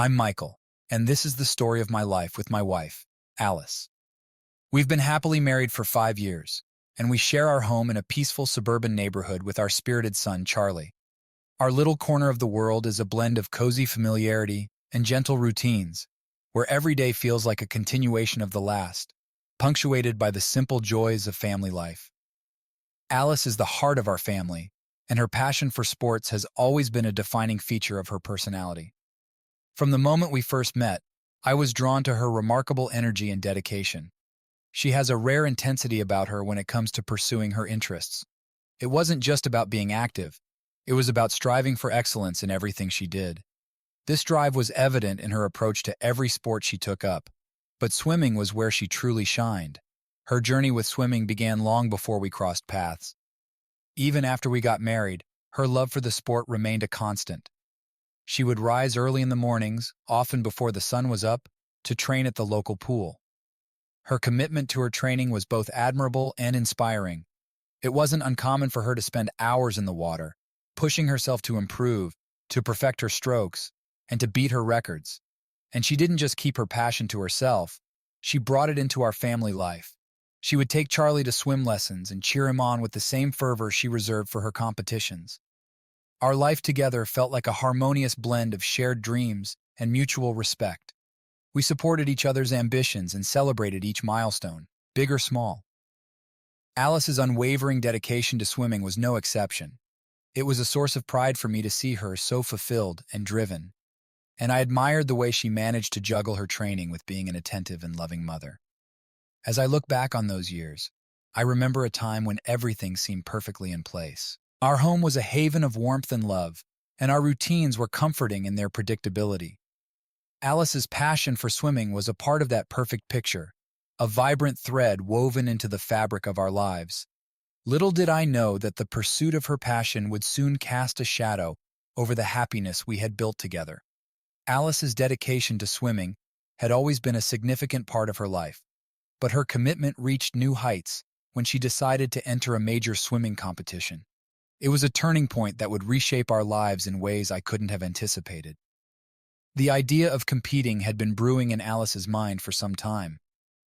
I'm Michael, and this is the story of my life with my wife, Alice. We've been happily married for 5 years, and we share our home in a peaceful suburban neighborhood with our spirited son, Charlie. Our little corner of the world is a blend of cozy familiarity and gentle routines, where every day feels like a continuation of the last, punctuated by the simple joys of family life. Alice is the heart of our family, and her passion for sports has always been a defining feature of her personality. From the moment we first met, I was drawn to her remarkable energy and dedication. She has a rare intensity about her when it comes to pursuing her interests. It wasn't just about being active, it was about striving for excellence in everything she did. This drive was evident in her approach to every sport she took up, but swimming was where she truly shined. Her journey with swimming began long before we crossed paths. Even after we got married, her love for the sport remained a constant. She would rise early in the mornings, often before the sun was up, to train at the local pool. Her commitment to her training was both admirable and inspiring. It wasn't uncommon for her to spend hours in the water, pushing herself to improve, to perfect her strokes, and to beat her records. And she didn't just keep her passion to herself, she brought it into our family life. She would take Charlie to swim lessons and cheer him on with the same fervor she reserved for her competitions. Our life together felt like a harmonious blend of shared dreams and mutual respect. We supported each other's ambitions and celebrated each milestone, big or small. Alice's unwavering dedication to swimming was no exception. It was a source of pride for me to see her so fulfilled and driven, and I admired the way she managed to juggle her training with being an attentive and loving mother. As I look back on those years, I remember a time when everything seemed perfectly in place. Our home was a haven of warmth and love, and our routines were comforting in their predictability. Alice's passion for swimming was a part of that perfect picture, a vibrant thread woven into the fabric of our lives. Little did I know that the pursuit of her passion would soon cast a shadow over the happiness we had built together. Alice's dedication to swimming had always been a significant part of her life, but her commitment reached new heights when she decided to enter a major swimming competition. It was a turning point that would reshape our lives in ways I couldn't have anticipated. The idea of competing had been brewing in Alice's mind for some time.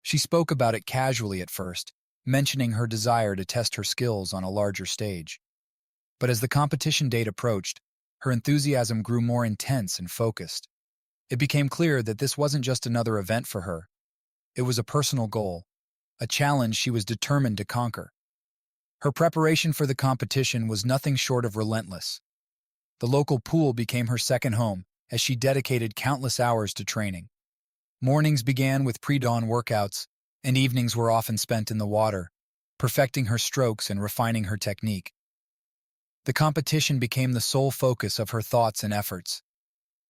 She spoke about it casually at first, mentioning her desire to test her skills on a larger stage. But as the competition date approached, her enthusiasm grew more intense and focused. It became clear that this wasn't just another event for her. It was a personal goal, a challenge she was determined to conquer. Her preparation for the competition was nothing short of relentless. The local pool became her second home as she dedicated countless hours to training. Mornings began with pre-dawn workouts, and evenings were often spent in the water, perfecting her strokes and refining her technique. The competition became the sole focus of her thoughts and efforts.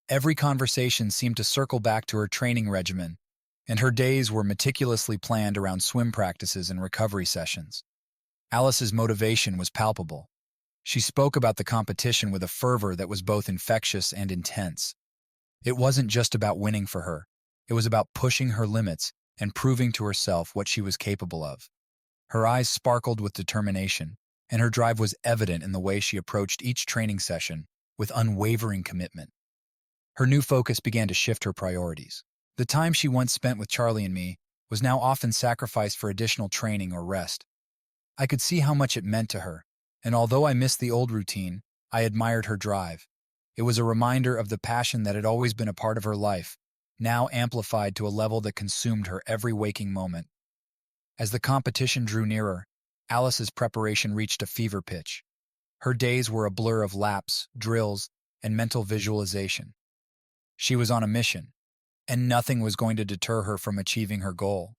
Every conversation seemed to circle back to her training regimen, and her days were meticulously planned around swim practices and recovery sessions. Alice's motivation was palpable. She spoke about the competition with a fervor that was both infectious and intense. It wasn't just about winning for her. It was about pushing her limits and proving to herself what she was capable of. Her eyes sparkled with determination, and her drive was evident in the way she approached each training session with unwavering commitment. Her new focus began to shift her priorities. The time she once spent with Charlie and me was now often sacrificed for additional training or rest. I could see how much it meant to her, and although I missed the old routine, I admired her drive. It was a reminder of the passion that had always been a part of her life, now amplified to a level that consumed her every waking moment. As the competition drew nearer, Alice's preparation reached a fever pitch. Her days were a blur of laps, drills, and mental visualization. She was on a mission, and nothing was going to deter her from achieving her goal.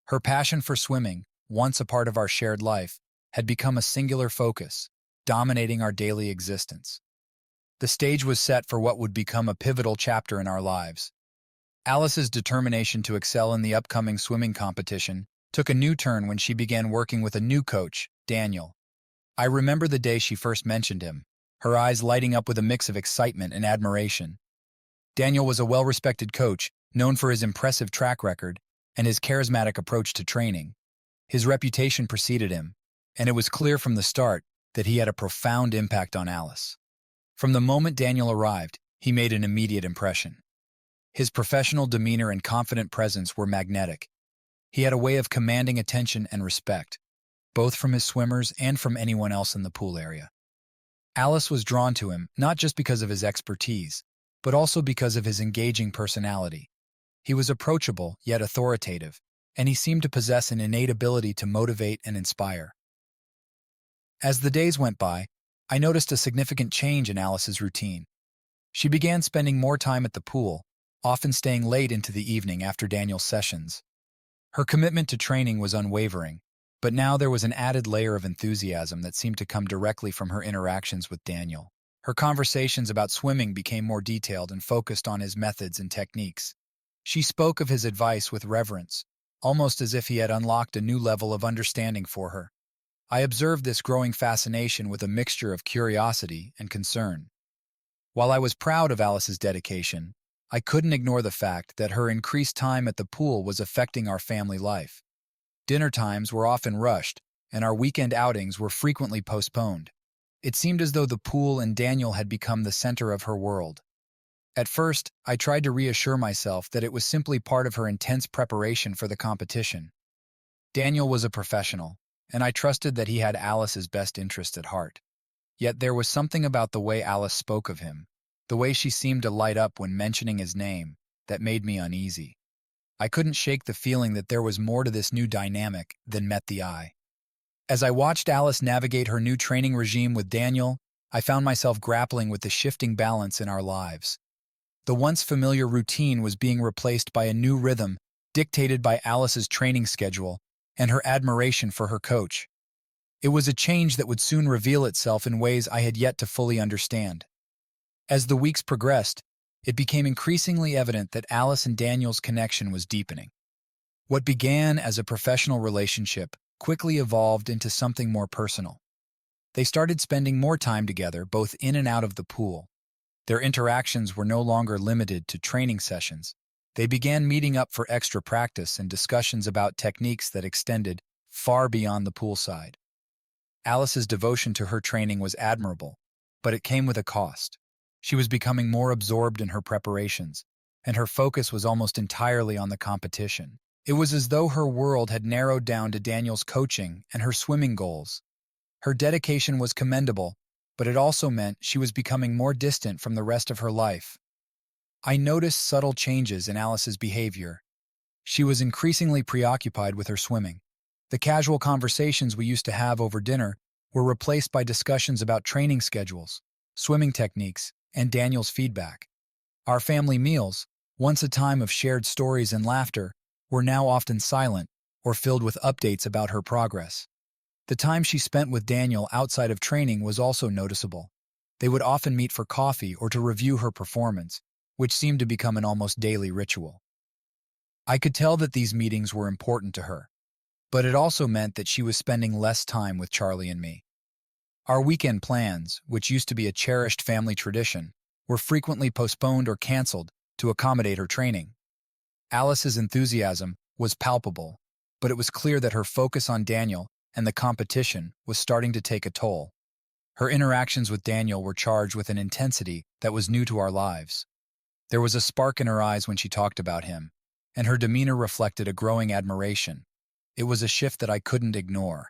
Her passion for swimming, once a part of our shared life, had become a singular focus, dominating our daily existence. The stage was set for what would become a pivotal chapter in our lives. Alice's determination to excel in the upcoming swimming competition took a new turn when she began working with a new coach, Daniel. I remember the day she first mentioned him, her eyes lighting up with a mix of excitement and admiration. Daniel was a well-respected coach, known for his impressive track record and his charismatic approach to training. His reputation preceded him, and it was clear from the start that he had a profound impact on Alice. From the moment Daniel arrived, he made an immediate impression. His professional demeanor and confident presence were magnetic. He had a way of commanding attention and respect, both from his swimmers and from anyone else in the pool area. Alice was drawn to him not just because of his expertise, but also because of his engaging personality. He was approachable, yet authoritative, and he seemed to possess an innate ability to motivate and inspire. As the days went by, I noticed a significant change in Alice's routine. She began spending more time at the pool, often staying late into the evening after Daniel's sessions. Her commitment to training was unwavering, but now there was an added layer of enthusiasm that seemed to come directly from her interactions with Daniel. Her conversations about swimming became more detailed and focused on his methods and techniques. She spoke of his advice with reverence, almost as if he had unlocked a new level of understanding for her. I observed this growing fascination with a mixture of curiosity and concern. While I was proud of Alice's dedication, I couldn't ignore the fact that her increased time at the pool was affecting our family life. Dinner times were often rushed, and our weekend outings were frequently postponed. It seemed as though the pool and Daniel had become the center of her world. At first, I tried to reassure myself that it was simply part of her intense preparation for the competition. Daniel was a professional, and I trusted that he had Alice's best interest at heart. Yet there was something about the way Alice spoke of him, the way she seemed to light up when mentioning his name, that made me uneasy. I couldn't shake the feeling that there was more to this new dynamic than met the eye. As I watched Alice navigate her new training regime with Daniel, I found myself grappling with the shifting balance in our lives. The once familiar routine was being replaced by a new rhythm dictated by Alice's training schedule and her admiration for her coach. It was a change that would soon reveal itself in ways I had yet to fully understand. As the weeks progressed, it became increasingly evident that Alice and Daniel's connection was deepening. What began as a professional relationship quickly evolved into something more personal. They started spending more time together, both in and out of the pool. Their interactions were no longer limited to training sessions. They began meeting up for extra practice and discussions about techniques that extended far beyond the poolside. Alice's devotion to her training was admirable, but it came with a cost. She was becoming more absorbed in her preparations, and her focus was almost entirely on the competition. It was as though her world had narrowed down to Daniel's coaching and her swimming goals. Her dedication was commendable, but it also meant she was becoming more distant from the rest of her life. I noticed subtle changes in Alice's behavior. She was increasingly preoccupied with her swimming. The casual conversations we used to have over dinner were replaced by discussions about training schedules, swimming techniques, and Daniel's feedback. Our family meals, once a time of shared stories and laughter, were now often silent or filled with updates about her progress. The time she spent with Daniel outside of training was also noticeable. They would often meet for coffee or to review her performance, which seemed to become an almost daily ritual. I could tell that these meetings were important to her, but it also meant that she was spending less time with Charlie and me. Our weekend plans, which used to be a cherished family tradition, were frequently postponed or canceled to accommodate her training. Alice's enthusiasm was palpable, but it was clear that her focus on Daniel and the competition was starting to take a toll. Her interactions with Daniel were charged with an intensity that was new to our lives. There was a spark in her eyes when she talked about him, and her demeanor reflected a growing admiration. It was a shift that I couldn't ignore,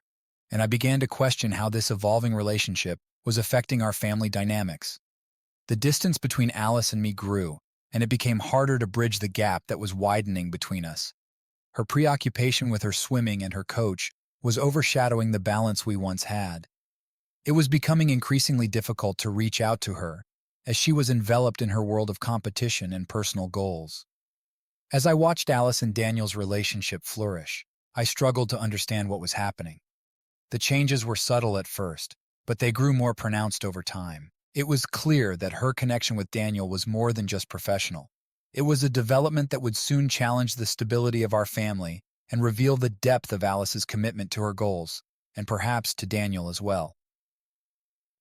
and I began to question how this evolving relationship was affecting our family dynamics. The distance between Alice and me grew, and it became harder to bridge the gap that was widening between us. Her preoccupation with her swimming and her coach was overshadowing the balance we once had. It was becoming increasingly difficult to reach out to her, as she was enveloped in her world of competition and personal goals. As I watched Alice and Daniel's relationship flourish, I struggled to understand what was happening. The changes were subtle at first, but they grew more pronounced over time. It was clear that her connection with Daniel was more than just professional. It was a development that would soon challenge the stability of our family and reveal the depth of Alice's commitment to her goals, and perhaps to Daniel as well.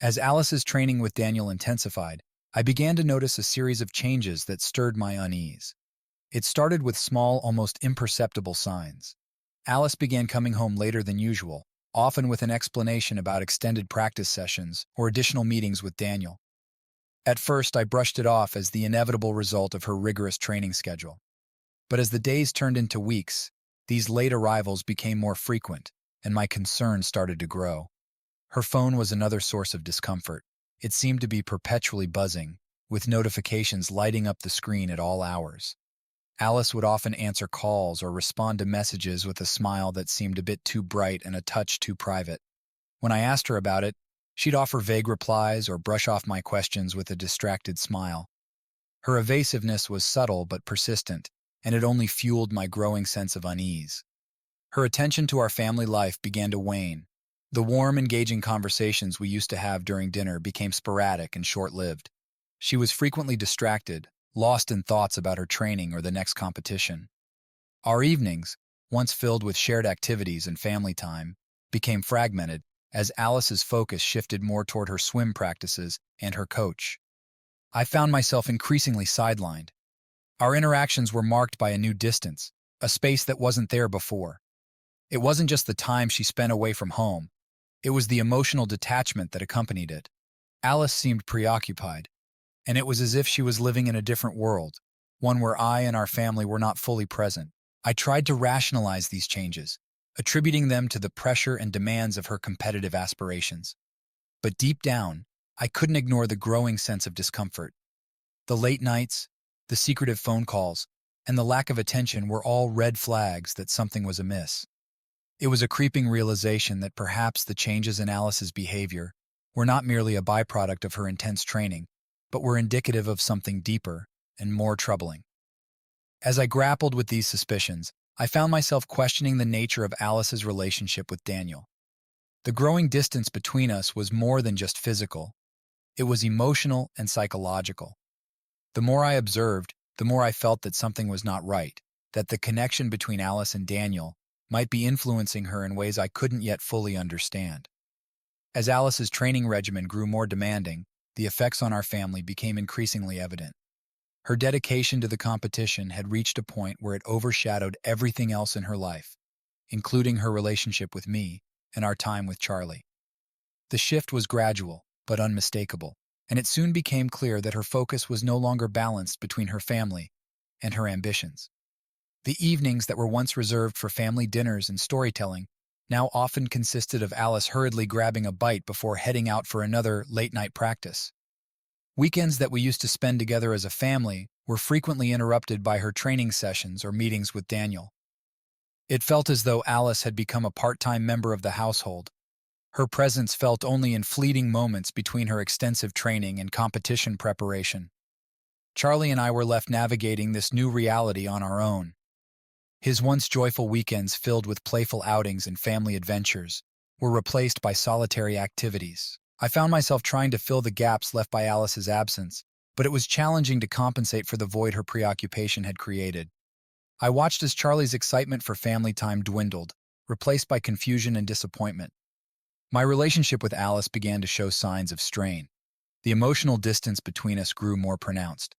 As Alice's training with Daniel intensified, I began to notice a series of changes that stirred my unease. It started with small, almost imperceptible signs. Alice began coming home later than usual, often with an explanation about extended practice sessions or additional meetings with Daniel. At first, I brushed it off as the inevitable result of her rigorous training schedule. But as the days turned into weeks, these late arrivals became more frequent, and my concern started to grow. Her phone was another source of discomfort. It seemed to be perpetually buzzing, with notifications lighting up the screen at all hours. Alice would often answer calls or respond to messages with a smile that seemed a bit too bright and a touch too private. When I asked her about it, she'd offer vague replies or brush off my questions with a distracted smile. Her evasiveness was subtle but persistent, and it only fueled my growing sense of unease. Her attention to our family life began to wane. The warm, engaging conversations we used to have during dinner became sporadic and short-lived. She was frequently distracted, lost in thoughts about her training or the next competition. Our evenings, once filled with shared activities and family time, became fragmented as Alice's focus shifted more toward her swim practices and her coach. I found myself increasingly sidelined. Our interactions were marked by a new distance, a space that wasn't there before. It wasn't just the time she spent away from home, it was the emotional detachment that accompanied it. Alice seemed preoccupied, and it was as if she was living in a different world, one where I and our family were not fully present. I tried to rationalize these changes, attributing them to the pressure and demands of her competitive aspirations. But deep down, I couldn't ignore the growing sense of discomfort. The late nights, the secretive phone calls, and the lack of attention were all red flags that something was amiss. It was a creeping realization that perhaps the changes in Alice's behavior were not merely a byproduct of her intense training, but were indicative of something deeper and more troubling. As I grappled with these suspicions, I found myself questioning the nature of Alice's relationship with Daniel. The growing distance between us was more than just physical. It was emotional and psychological. The more I observed, the more I felt that something was not right, that the connection between Alice and Daniel might be influencing her in ways I couldn't yet fully understand. As Alice's training regimen grew more demanding, the effects on our family became increasingly evident. Her dedication to the competition had reached a point where it overshadowed everything else in her life, including her relationship with me and our time with Charlie. The shift was gradual, but unmistakable, and it soon became clear that her focus was no longer balanced between her family and her ambitions. The evenings that were once reserved for family dinners and storytelling now often consisted of Alice hurriedly grabbing a bite before heading out for another late-night practice. Weekends that we used to spend together as a family were frequently interrupted by her training sessions or meetings with Daniel. It felt as though Alice had become a part-time member of the household. Her presence felt only in fleeting moments between her extensive training and competition preparation. Charlie and I were left navigating this new reality on our own. His once joyful weekends filled with playful outings and family adventures were replaced by solitary activities. I found myself trying to fill the gaps left by Alice's absence, but it was challenging to compensate for the void her preoccupation had created. I watched as Charlie's excitement for family time dwindled, replaced by confusion and disappointment. My relationship with Alice began to show signs of strain. The emotional distance between us grew more pronounced.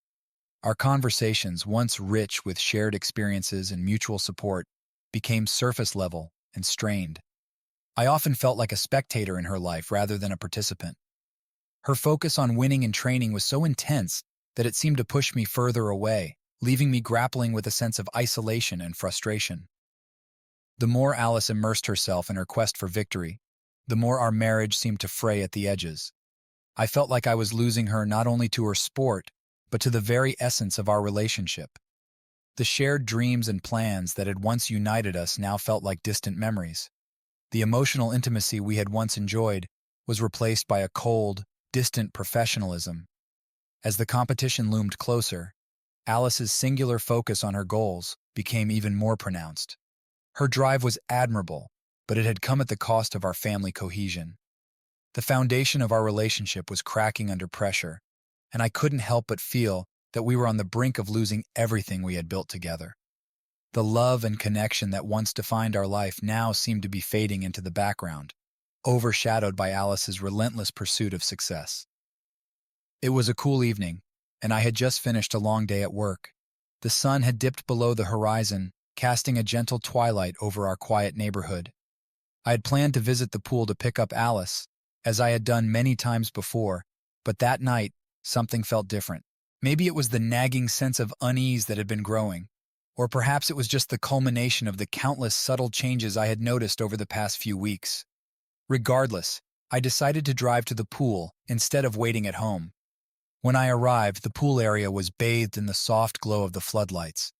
Our conversations, once rich with shared experiences and mutual support, became surface level and strained. I often felt like a spectator in her life rather than a participant. Her focus on winning and training was so intense that it seemed to push me further away, leaving me grappling with a sense of isolation and frustration. The more Alice immersed herself in her quest for victory, the more our marriage seemed to fray at the edges. I felt like I was losing her not only to her sport, but to the very essence of our relationship. The shared dreams and plans that had once united us now felt like distant memories. The emotional intimacy we had once enjoyed was replaced by a cold, distant professionalism. As the competition loomed closer, Alice's singular focus on her goals became even more pronounced. Her drive was admirable, but it had come at the cost of our family cohesion. The foundation of our relationship was cracking under pressure, and I couldn't help but feel that we were on the brink of losing everything we had built together. The love and connection that once defined our life now seemed to be fading into the background, overshadowed by Alice's relentless pursuit of success. It was a cool evening, and I had just finished a long day at work. The sun had dipped below the horizon, casting a gentle twilight over our quiet neighborhood. I had planned to visit the pool to pick up Alice, as I had done many times before, but that night something felt different. Maybe it was the nagging sense of unease that had been growing, or perhaps it was just the culmination of the countless subtle changes I had noticed over the past few weeks. Regardless, I decided to drive to the pool instead of waiting at home. When I arrived, the pool area was bathed in the soft glow of the floodlights.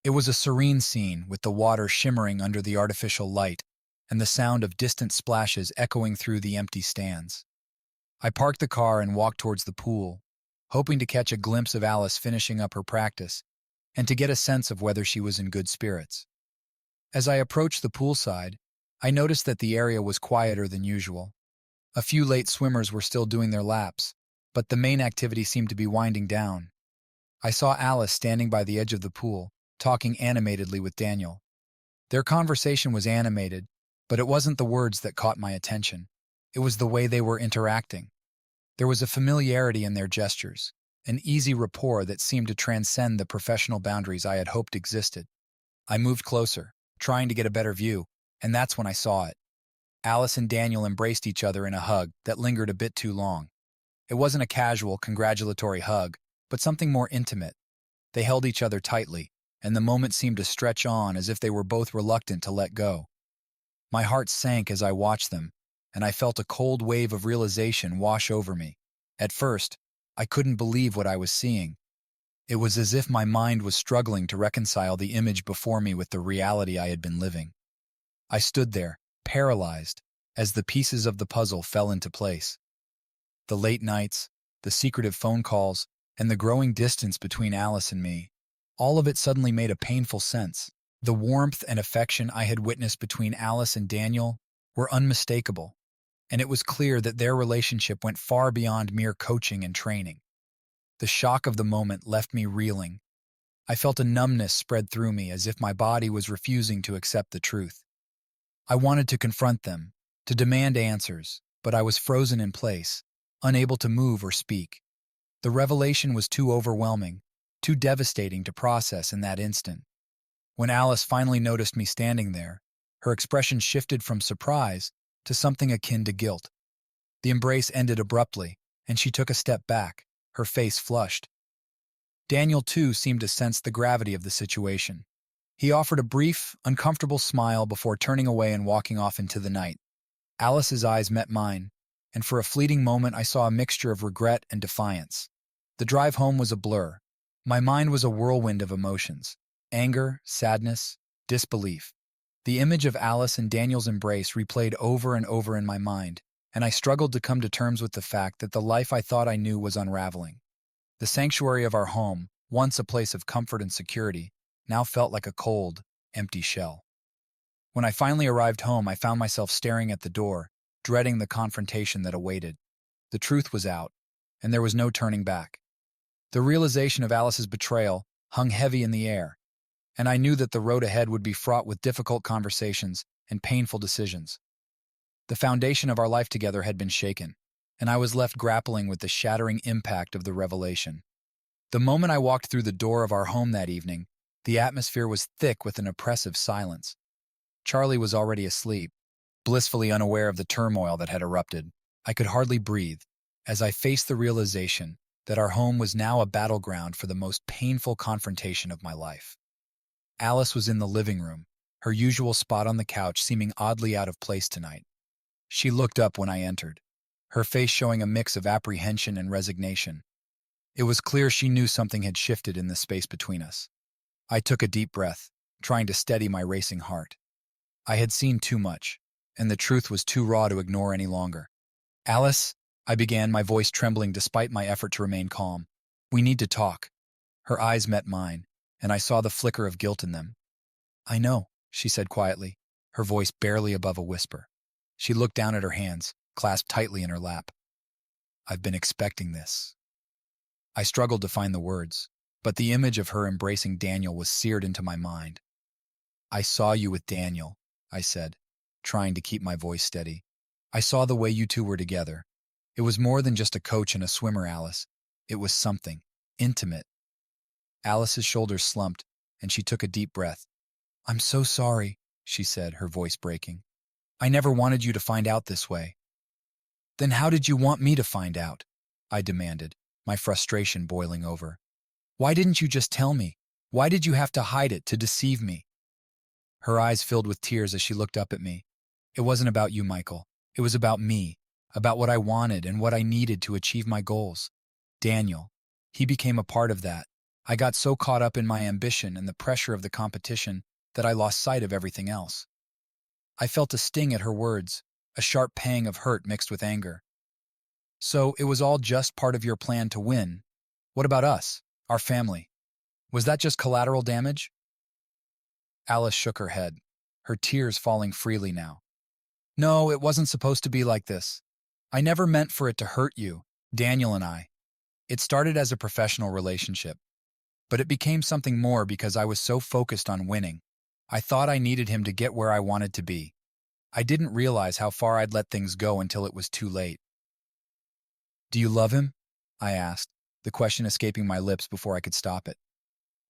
It was a serene scene, with the water shimmering under the artificial light and the sound of distant splashes echoing through the empty stands. I parked the car and walked towards the pool, hoping to catch a glimpse of Alice finishing up her practice and to get a sense of whether she was in good spirits. As I approached the poolside, I noticed that the area was quieter than usual. A few late swimmers were still doing their laps, but the main activity seemed to be winding down. I saw Alice standing by the edge of the pool, talking animatedly with Daniel. Their conversation was animated, but it wasn't the words that caught my attention. It was the way they were interacting. There was a familiarity in their gestures, an easy rapport that seemed to transcend the professional boundaries I had hoped existed. I moved closer, trying to get a better view, and that's when I saw it. Alice and Daniel embraced each other in a hug that lingered a bit too long. It wasn't a casual, congratulatory hug, but something more intimate. They held each other tightly, and the moment seemed to stretch on as if they were both reluctant to let go. My heart sank as I watched them, and I felt a cold wave of realization wash over me. At first, I couldn't believe what I was seeing. It was as if my mind was struggling to reconcile the image before me with the reality I had been living. I stood there, paralyzed, as the pieces of the puzzle fell into place. The late nights, the secretive phone calls, and the growing distance between Alice and me, all of it suddenly made a painful sense. The warmth and affection I had witnessed between Alice and Daniel were unmistakable, and it was clear that their relationship went far beyond mere coaching and training. The shock of the moment left me reeling. I felt a numbness spread through me as if my body was refusing to accept the truth. I wanted to confront them, to demand answers, but I was frozen in place, unable to move or speak. The revelation was too overwhelming, too devastating to process in that instant. When Alice finally noticed me standing there, her expression shifted from surprise to something akin to guilt. The embrace ended abruptly, and she took a step back, her face flushed. Daniel, too, seemed to sense the gravity of the situation. He offered a brief, uncomfortable smile before turning away and walking off into the night. Alice's eyes met mine, and for a fleeting moment I saw a mixture of regret and defiance. The drive home was a blur. My mind was a whirlwind of emotions: anger, sadness, disbelief. The image of Alice and Daniel's embrace replayed over and over in my mind, and I struggled to come to terms with the fact that the life I thought I knew was unraveling. The sanctuary of our home, once a place of comfort and security, now felt like a cold, empty shell. When I finally arrived home, I found myself staring at the door, dreading the confrontation that awaited. The truth was out, and there was no turning back. The realization of Alice's betrayal hung heavy in the air, and I knew that the road ahead would be fraught with difficult conversations and painful decisions. The foundation of our life together had been shaken, and I was left grappling with the shattering impact of the revelation. The moment I walked through the door of our home that evening, the atmosphere was thick with an oppressive silence. Charlie was already asleep, blissfully unaware of the turmoil that had erupted. I could hardly breathe as I faced the realization that our home was now a battleground for the most painful confrontation of my life. Alice was in the living room, her usual spot on the couch seeming oddly out of place tonight. She looked up when I entered, her face showing a mix of apprehension and resignation. It was clear she knew something had shifted in the space between us. I took a deep breath, trying to steady my racing heart. I had seen too much, and the truth was too raw to ignore any longer. "Alice," I began, my voice trembling despite my effort to remain calm. "We need to talk." Her eyes met mine, and I saw the flicker of guilt in them. "I know," she said quietly, her voice barely above a whisper. She looked down at her hands, clasped tightly in her lap. "I've been expecting this." I struggled to find the words, but the image of her embracing Daniel was seared into my mind. "I saw you with Daniel," I said, trying to keep my voice steady. "I saw the way you two were together. It was more than just a coach and a swimmer, Alice. It was something intimate." Alice's shoulders slumped, and she took a deep breath. "I'm so sorry," she said, her voice breaking. "I never wanted you to find out this way." "Then how did you want me to find out?" I demanded, my frustration boiling over. Why didn't you just tell me? Why did you have to hide it to deceive me? Her eyes filled with tears as she looked up at me. It wasn't about you, Michael. It was about me, about what I wanted and what I needed to achieve my goals. Daniel. He became a part of that. I got so caught up in my ambition and the pressure of the competition that I lost sight of everything else. I felt a sting at her words, a sharp pang of hurt mixed with anger. So it was all just part of your plan to win. What about us, our family? Was that just collateral damage? Alice shook her head, her tears falling freely now. No, it wasn't supposed to be like this. I never meant for it to hurt you, Daniel and I. It started as a professional relationship, but it became something more because I was so focused on winning. I thought I needed him to get where I wanted to be. I didn't realize how far I'd let things go until it was too late. Do you love him? I asked, the question escaping my lips before I could stop it.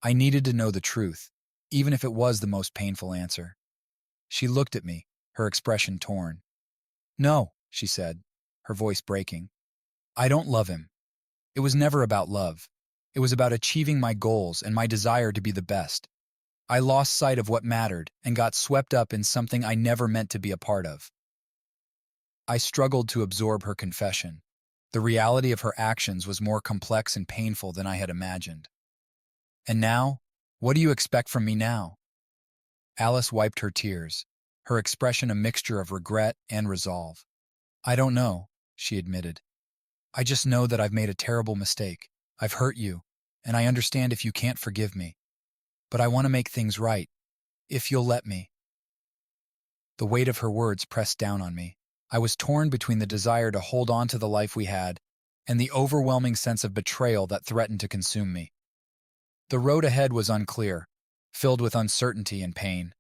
I needed to know the truth, even if it was the most painful answer. She looked at me, her expression torn. No, she said, her voice breaking. I don't love him. It was never about love. It was about achieving my goals and my desire to be the best. I lost sight of what mattered and got swept up in something I never meant to be a part of. I struggled to absorb her confession. The reality of her actions was more complex and painful than I had imagined. And now? What do you expect from me now? Alice wiped her tears, her expression a mixture of regret and resolve. I don't know, she admitted. I just know that I've made a terrible mistake. I've hurt you, and I understand if you can't forgive me. But I want to make things right, if you'll let me. The weight of her words pressed down on me. I was torn between the desire to hold on to the life we had and the overwhelming sense of betrayal that threatened to consume me. The road ahead was unclear, filled with uncertainty and pain.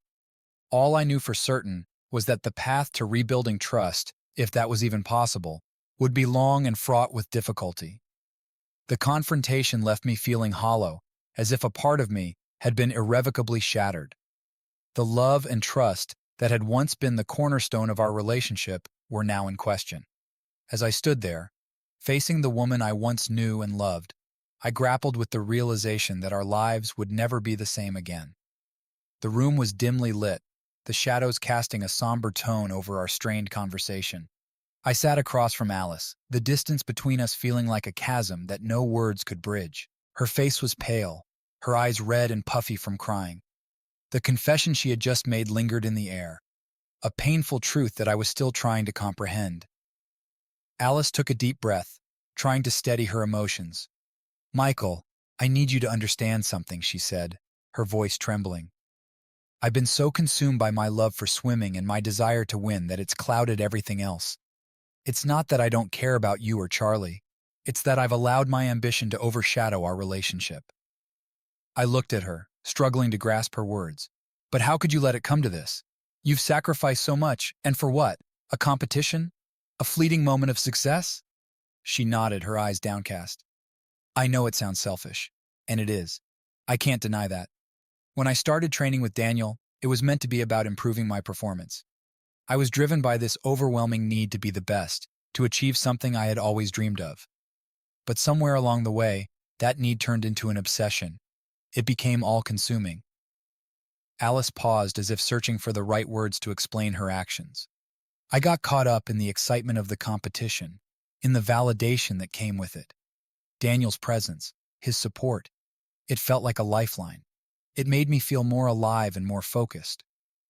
All I knew for certain was that the path to rebuilding trust, if that was even possible, would be long and fraught with difficulty. The confrontation left me feeling hollow, as if a part of me had been irrevocably shattered. The love and trust that had once been the cornerstone of our relationship were now in question. As I stood there, facing the woman I once knew and loved, I grappled with the realization that our lives would never be the same again. The room was dimly lit, the shadows casting a somber tone over our strained conversation. I sat across from Alice, the distance between us feeling like a chasm that no words could bridge. Her face was pale, her eyes red and puffy from crying. The confession she had just made lingered in the air, a painful truth that I was still trying to comprehend. Alice took a deep breath, trying to steady her emotions. Michael, I need you to understand something, she said, her voice trembling. I've been so consumed by my love for swimming and my desire to win that it's clouded everything else. It's not that I don't care about you or Charlie. It's that I've allowed my ambition to overshadow our relationship. I looked at her, struggling to grasp her words. But how could you let it come to this? You've sacrificed so much, and for what? A competition? A fleeting moment of success? She nodded, her eyes downcast. I know it sounds selfish, and it is. I can't deny that. When I started training with Daniel, it was meant to be about improving my performance. I was driven by this overwhelming need to be the best, to achieve something I had always dreamed of. But somewhere along the way, that need turned into an obsession. It became all-consuming. Alice paused as if searching for the right words to explain her actions. I got caught up in the excitement of the competition, in the validation that came with it. Daniel's presence, his support, it felt like a lifeline. It made me feel more alive and more focused.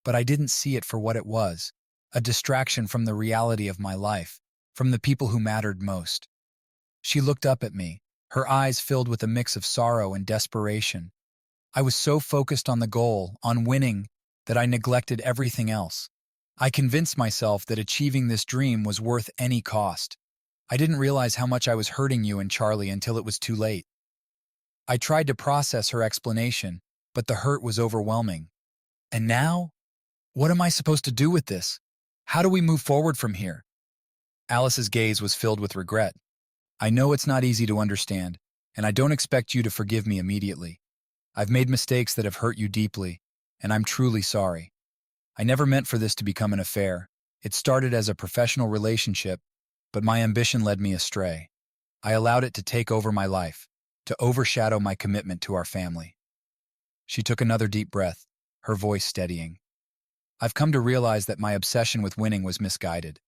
But I didn't see it for what it was, a distraction from the reality of my life, from the people who mattered most. She looked up at me, her eyes filled with a mix of sorrow and desperation. I was so focused on the goal, on winning, that I neglected everything else. I convinced myself that achieving this dream was worth any cost. I didn't realize how much I was hurting you and Charlie until it was too late. I tried to process her explanation, but the hurt was overwhelming. And now? What am I supposed to do with this? How do we move forward from here? Alice's gaze was filled with regret. I know it's not easy to understand, and I don't expect you to forgive me immediately. I've made mistakes that have hurt you deeply, and I'm truly sorry. I never meant for this to become an affair. It started as a professional relationship, but my ambition led me astray. I allowed it to take over my life, to overshadow my commitment to our family. She took another deep breath, her voice steadying. I've come to realize that my obsession with winning was misguided.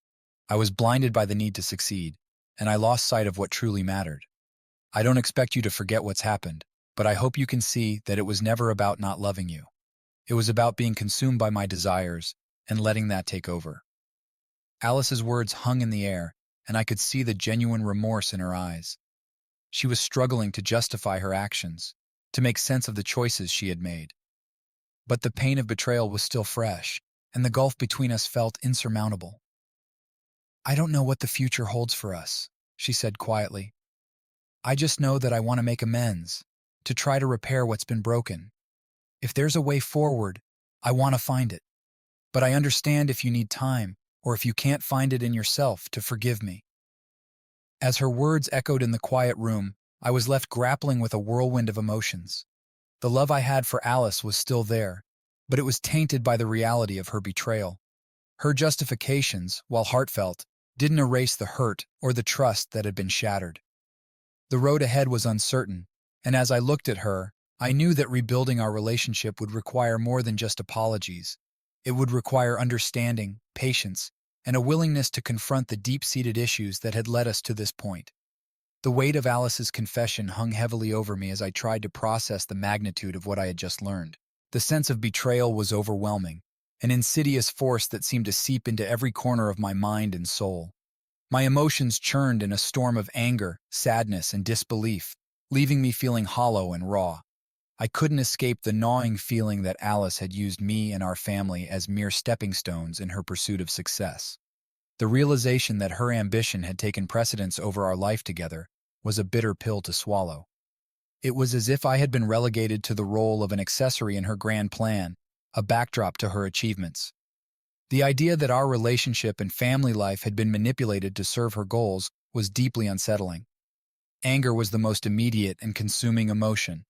I was blinded by the need to succeed, and I lost sight of what truly mattered. I don't expect you to forget what's happened, but I hope you can see that it was never about not loving you. It was about being consumed by my desires and letting that take over. Alice's words hung in the air, and I could see the genuine remorse in her eyes. She was struggling to justify her actions, to make sense of the choices she had made. But the pain of betrayal was still fresh, and the gulf between us felt insurmountable. I don't know what the future holds for us, she said quietly. I just know that I want to make amends, to try to repair what's been broken. If there's a way forward, I want to find it. But I understand if you need time, or if you can't find it in yourself, to forgive me. As her words echoed in the quiet room, I was left grappling with a whirlwind of emotions. The love I had for Alice was still there, but it was tainted by the reality of her betrayal. Her justifications, while heartfelt, didn't erase the hurt or the trust that had been shattered. The road ahead was uncertain, and as I looked at her, I knew that rebuilding our relationship would require more than just apologies. It would require understanding, patience, and a willingness to confront the deep-seated issues that had led us to this point. The weight of Alice's confession hung heavily over me as I tried to process the magnitude of what I had just learned. The sense of betrayal was overwhelming, an insidious force that seemed to seep into every corner of my mind and soul. My emotions churned in a storm of anger, sadness, and disbelief, leaving me feeling hollow and raw. I couldn't escape the gnawing feeling that Alice had used me and our family as mere stepping stones in her pursuit of success. The realization that her ambition had taken precedence over our life together was a bitter pill to swallow. It was as if I had been relegated to the role of an accessory in her grand plan, a backdrop to her achievements. The idea that our relationship and family life had been manipulated to serve her goals was deeply unsettling. Anger was the most immediate and consuming emotion.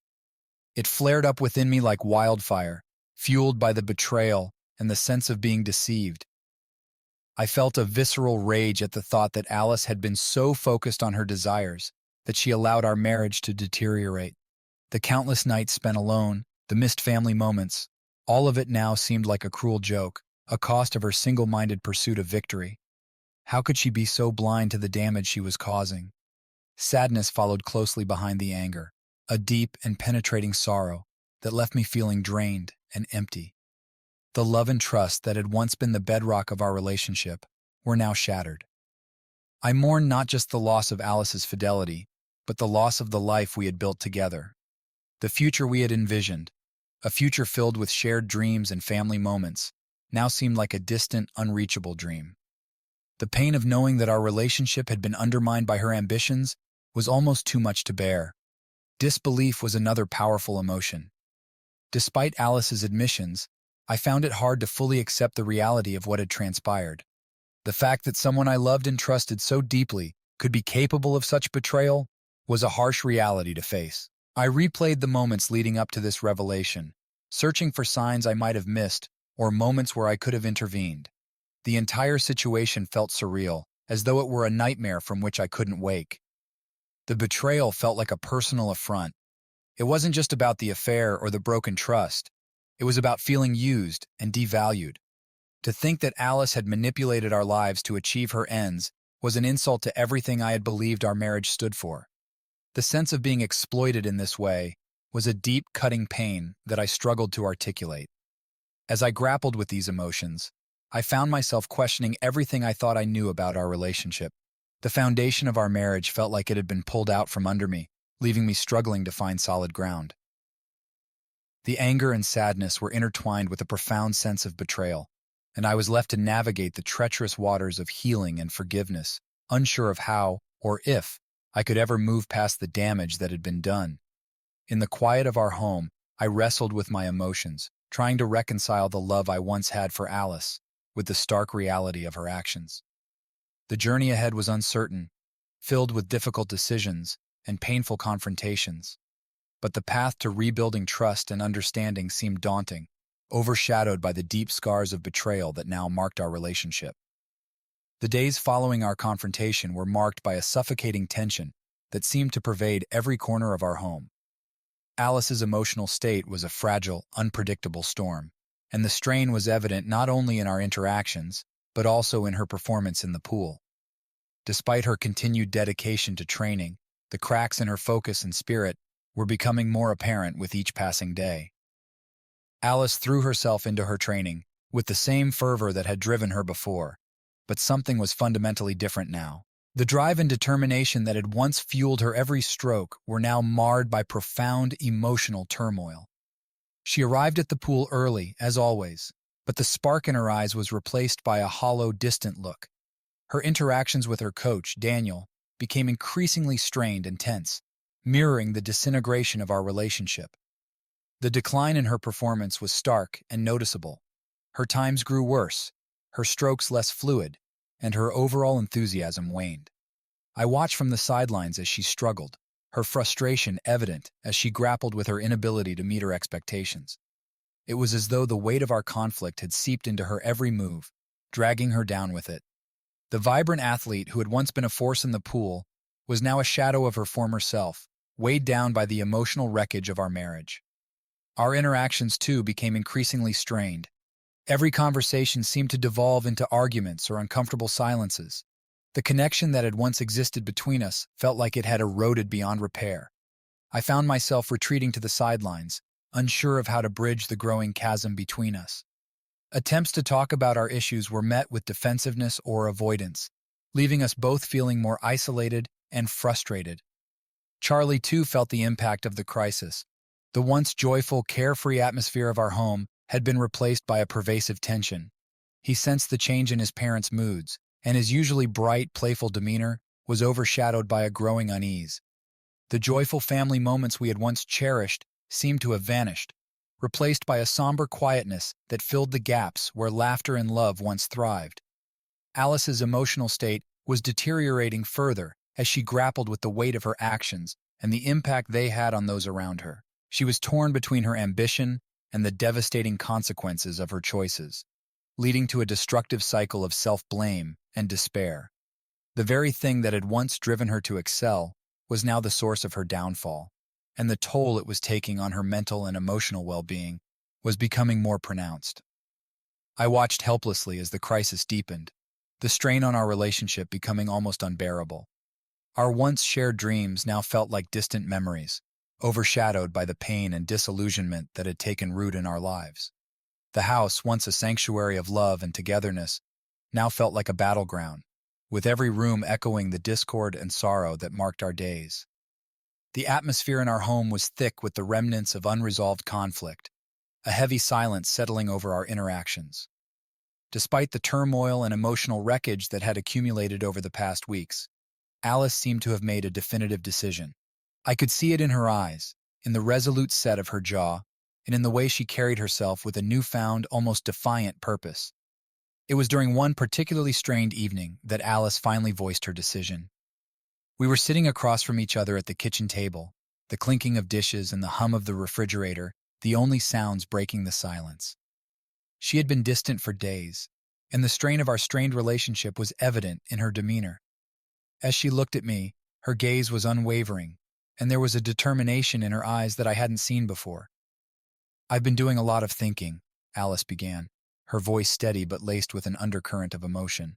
It flared up within me like wildfire, fueled by the betrayal and the sense of being deceived. I felt a visceral rage at the thought that Alice had been so focused on her desires that she allowed our marriage to deteriorate. The countless nights spent alone, the missed family moments, all of it now seemed like a cruel joke, a cost of her single-minded pursuit of victory. How could she be so blind to the damage she was causing? Sadness followed closely behind the anger, a deep and penetrating sorrow that left me feeling drained and empty. The love and trust that had once been the bedrock of our relationship were now shattered. I mourned not just the loss of Alice's fidelity, but the loss of the life we had built together. The future we had envisioned, a future filled with shared dreams and family moments, now seemed like a distant, unreachable dream. The pain of knowing that our relationship had been undermined by her ambitions was almost too much to bear. Disbelief was another powerful emotion. Despite Alice's admissions, I found it hard to fully accept the reality of what had transpired. The fact that someone I loved and trusted so deeply could be capable of such betrayal was a harsh reality to face. I replayed the moments leading up to this revelation, searching for signs I might have missed or moments where I could have intervened. The entire situation felt surreal, as though it were a nightmare from which I couldn't wake. The betrayal felt like a personal affront. It wasn't just about the affair or the broken trust. It was about feeling used and devalued. To think that Alice had manipulated our lives to achieve her ends was an insult to everything I had believed our marriage stood for. The sense of being exploited in this way was a deep, cutting pain that I struggled to articulate. As I grappled with these emotions, I found myself questioning everything I thought I knew about our relationship. The foundation of our marriage felt like it had been pulled out from under me, leaving me struggling to find solid ground. The anger and sadness were intertwined with a profound sense of betrayal, and I was left to navigate the treacherous waters of healing and forgiveness, unsure of how, or if, I could ever move past the damage that had been done. In the quiet of our home, I wrestled with my emotions, trying to reconcile the love I once had for Alice with the stark reality of her actions. The journey ahead was uncertain, filled with difficult decisions and painful confrontations. But the path to rebuilding trust and understanding seemed daunting, overshadowed by the deep scars of betrayal that now marked our relationship. The days following our confrontation were marked by a suffocating tension that seemed to pervade every corner of our home. Alice's emotional state was a fragile, unpredictable storm, and the strain was evident not only in our interactions, but also in her performance in the pool. Despite her continued dedication to training, the cracks in her focus and spirit were becoming more apparent with each passing day. Alice threw herself into her training with the same fervor that had driven her before, but something was fundamentally different now. The drive and determination that had once fueled her every stroke were now marred by profound emotional turmoil. She arrived at the pool early, as always, but the spark in her eyes was replaced by a hollow, distant look. Her interactions with her coach, Daniel, became increasingly strained and tense, mirroring the disintegration of our relationship. The decline in her performance was stark and noticeable. Her times grew worse, her strokes less fluid, and her overall enthusiasm waned. I watched from the sidelines as she struggled, her frustration evident as she grappled with her inability to meet her expectations. It was as though the weight of our conflict had seeped into her every move, dragging her down with it. The vibrant athlete who had once been a force in the pool was now a shadow of her former self, weighed down by the emotional wreckage of our marriage. Our interactions, too, became increasingly strained. Every conversation seemed to devolve into arguments or uncomfortable silences. The connection that had once existed between us felt like it had eroded beyond repair. I found myself retreating to the sidelines, unsure of how to bridge the growing chasm between us. Attempts to talk about our issues were met with defensiveness or avoidance, leaving us both feeling more isolated and frustrated. Charlie, too, felt the impact of the crisis. The once joyful, carefree atmosphere of our home had been replaced by a pervasive tension. He sensed the change in his parents' moods, and his usually bright, playful demeanor was overshadowed by a growing unease. The joyful family moments we had once cherished seemed to have vanished, replaced by a somber quietness that filled the gaps where laughter and love once thrived. Alice's emotional state was deteriorating further as she grappled with the weight of her actions and the impact they had on those around her. She was torn between her ambition and the devastating consequences of her choices, leading to a destructive cycle of self-blame and despair. The very thing that had once driven her to excel was now the source of her downfall, and the toll it was taking on her mental and emotional well-being was becoming more pronounced. I watched helplessly as the crisis deepened, the strain on our relationship becoming almost unbearable. Our once shared dreams now felt like distant memories, overshadowed by the pain and disillusionment that had taken root in our lives. The house, once a sanctuary of love and togetherness, now felt like a battleground, with every room echoing the discord and sorrow that marked our days. The atmosphere in our home was thick with the remnants of unresolved conflict, a heavy silence settling over our interactions. Despite the turmoil and emotional wreckage that had accumulated over the past weeks, Alice seemed to have made a definitive decision. I could see it in her eyes, in the resolute set of her jaw, and in the way she carried herself with a newfound, almost defiant purpose. It was during one particularly strained evening that Alice finally voiced her decision. We were sitting across from each other at the kitchen table, the clinking of dishes and the hum of the refrigerator, the only sounds breaking the silence. She had been distant for days, and the strain of our strained relationship was evident in her demeanor. As she looked at me, her gaze was unwavering, and there was a determination in her eyes that I hadn't seen before. "I've been doing a lot of thinking," Alice began, her voice steady but laced with an undercurrent of emotion.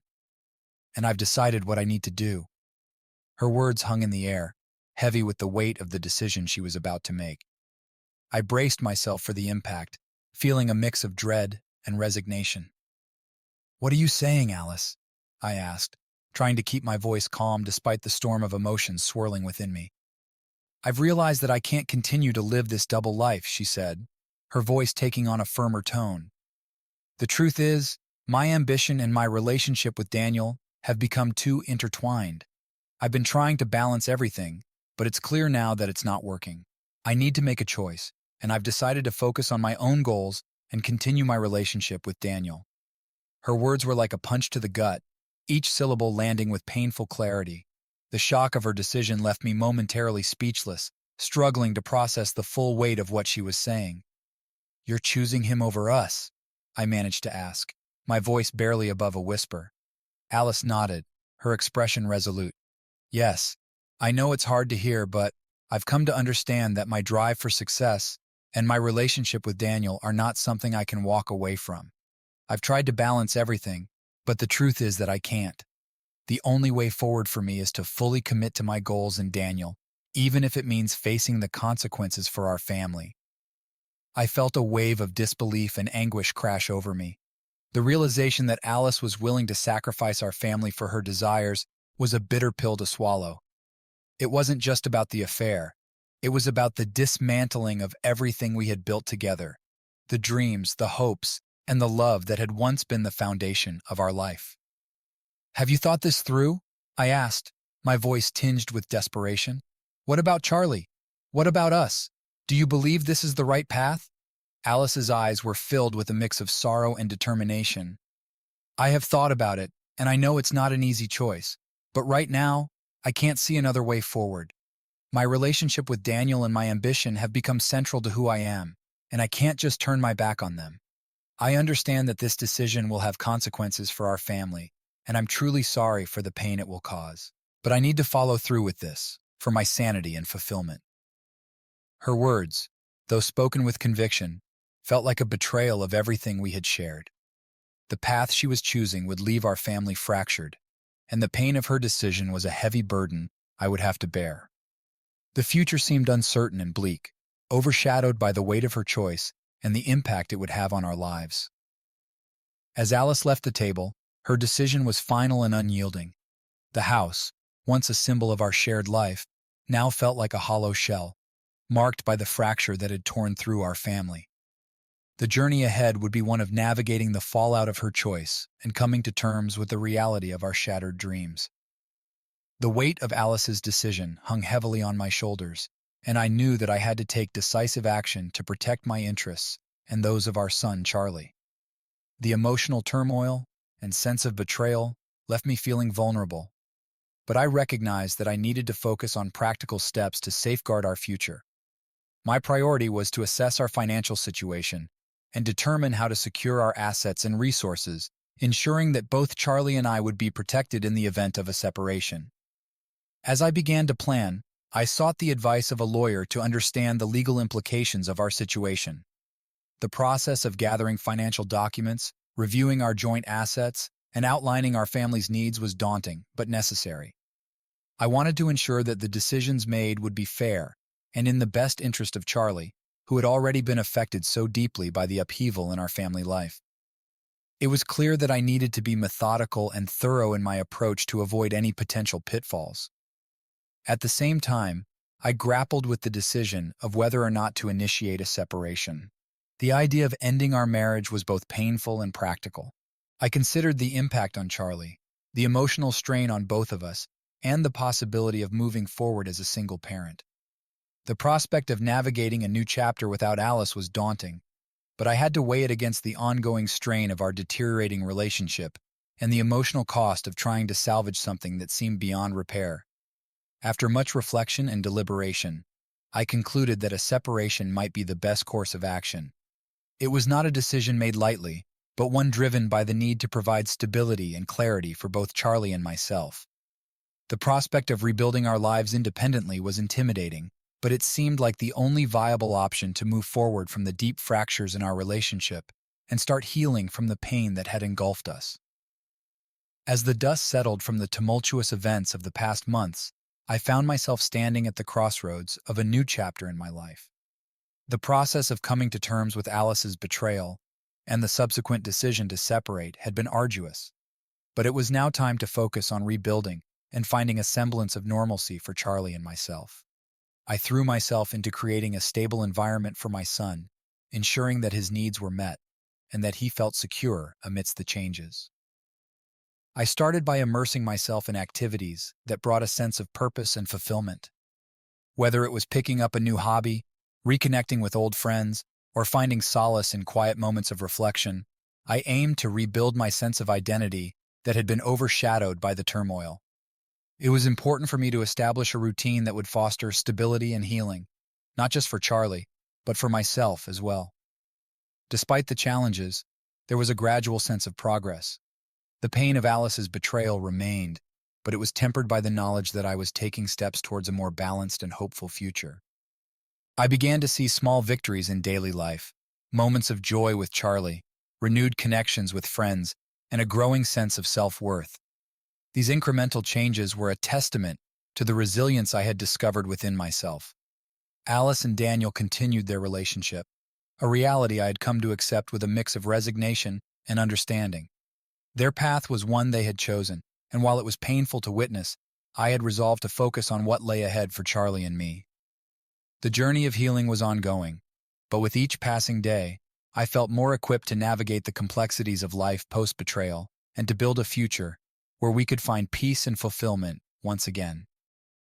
"And I've decided what I need to do." Her words hung in the air, heavy with the weight of the decision she was about to make. I braced myself for the impact, feeling a mix of dread and resignation. "What are you saying, Alice?" I asked, trying to keep my voice calm despite the storm of emotions swirling within me. "I've realized that I can't continue to live this double life," she said, her voice taking on a firmer tone. "The truth is, my ambition and my relationship with Daniel have become too intertwined. I've been trying to balance everything, but it's clear now that it's not working. I need to make a choice, and I've decided to focus on my own goals and continue my relationship with Daniel." Her words were like a punch to the gut, each syllable landing with painful clarity. The shock of her decision left me momentarily speechless, struggling to process the full weight of what she was saying. "You're choosing him over us?" I managed to ask, my voice barely above a whisper. Alice nodded, her expression resolute. "Yes, I know it's hard to hear, but I've come to understand that my drive for success and my relationship with Daniel are not something I can walk away from. I've tried to balance everything, but the truth is that I can't. The only way forward for me is to fully commit to my goals and Daniel, even if it means facing the consequences for our family. I felt a wave of disbelief and anguish crash over me. The realization that Alice was willing to sacrifice our family for her desires was a bitter pill to swallow. It wasn't just about the affair. It was about the dismantling of everything we had built together, the dreams, the hopes, and the love that had once been the foundation of our life. "Have you thought this through?" I asked, my voice tinged with desperation. "What about Charlie? What about us? Do you believe this is the right path?" Alice's eyes were filled with a mix of sorrow and determination. "I have thought about it, and I know it's not an easy choice. But right now, I can't see another way forward. My relationship with Daniel and my ambition have become central to who I am, and I can't just turn my back on them. I understand that this decision will have consequences for our family, and I'm truly sorry for the pain it will cause. But I need to follow through with this, for my sanity and fulfillment." Her words, though spoken with conviction, felt like a betrayal of everything we had shared. The path she was choosing would leave our family fractured, and the pain of her decision was a heavy burden I would have to bear. The future seemed uncertain and bleak, overshadowed by the weight of her choice and the impact it would have on our lives. As Alice left the table, her decision was final and unyielding. The house, once a symbol of our shared life, now felt like a hollow shell, marked by the fracture that had torn through our family. The journey ahead would be one of navigating the fallout of her choice and coming to terms with the reality of our shattered dreams. The weight of Alice's decision hung heavily on my shoulders, and I knew that I had to take decisive action to protect my interests and those of our son, Charlie. The emotional turmoil and sense of betrayal left me feeling vulnerable, but I recognized that I needed to focus on practical steps to safeguard our future. My priority was to assess our financial situation and determine how to secure our assets and resources, ensuring that both Charlie and I would be protected in the event of a separation. As I began to plan, I sought the advice of a lawyer to understand the legal implications of our situation. The process of gathering financial documents, reviewing our joint assets, and outlining our family's needs was daunting, but necessary. I wanted to ensure that the decisions made would be fair and in the best interest of Charlie, who had already been affected so deeply by the upheaval in our family life. It was clear that I needed to be methodical and thorough in my approach to avoid any potential pitfalls. At the same time, I grappled with the decision of whether or not to initiate a separation. The idea of ending our marriage was both painful and practical. I considered the impact on Charlie, the emotional strain on both of us, and the possibility of moving forward as a single parent. The prospect of navigating a new chapter without Alice was daunting, but I had to weigh it against the ongoing strain of our deteriorating relationship and the emotional cost of trying to salvage something that seemed beyond repair. After much reflection and deliberation, I concluded that a separation might be the best course of action. It was not a decision made lightly, but one driven by the need to provide stability and clarity for both Charlie and myself. The prospect of rebuilding our lives independently was intimidating, but it seemed like the only viable option to move forward from the deep fractures in our relationship and start healing from the pain that had engulfed us. As the dust settled from the tumultuous events of the past months, I found myself standing at the crossroads of a new chapter in my life. The process of coming to terms with Alice's betrayal and the subsequent decision to separate had been arduous, but it was now time to focus on rebuilding and finding a semblance of normalcy for Charlie and myself. I threw myself into creating a stable environment for my son, ensuring that his needs were met and that he felt secure amidst the changes. I started by immersing myself in activities that brought a sense of purpose and fulfillment. Whether it was picking up a new hobby, reconnecting with old friends, or finding solace in quiet moments of reflection, I aimed to rebuild my sense of identity that had been overshadowed by the turmoil. It was important for me to establish a routine that would foster stability and healing, not just for Charlie, but for myself as well. Despite the challenges, there was a gradual sense of progress. The pain of Alice's betrayal remained, but it was tempered by the knowledge that I was taking steps towards a more balanced and hopeful future. I began to see small victories in daily life, moments of joy with Charlie, renewed connections with friends, and a growing sense of self-worth. These incremental changes were a testament to the resilience I had discovered within myself. Alice and Daniel continued their relationship, a reality I had come to accept with a mix of resignation and understanding. Their path was one they had chosen, and while it was painful to witness, I had resolved to focus on what lay ahead for Charlie and me. The journey of healing was ongoing, but with each passing day, I felt more equipped to navigate the complexities of life post-betrayal and to build a future where we could find peace and fulfillment once again.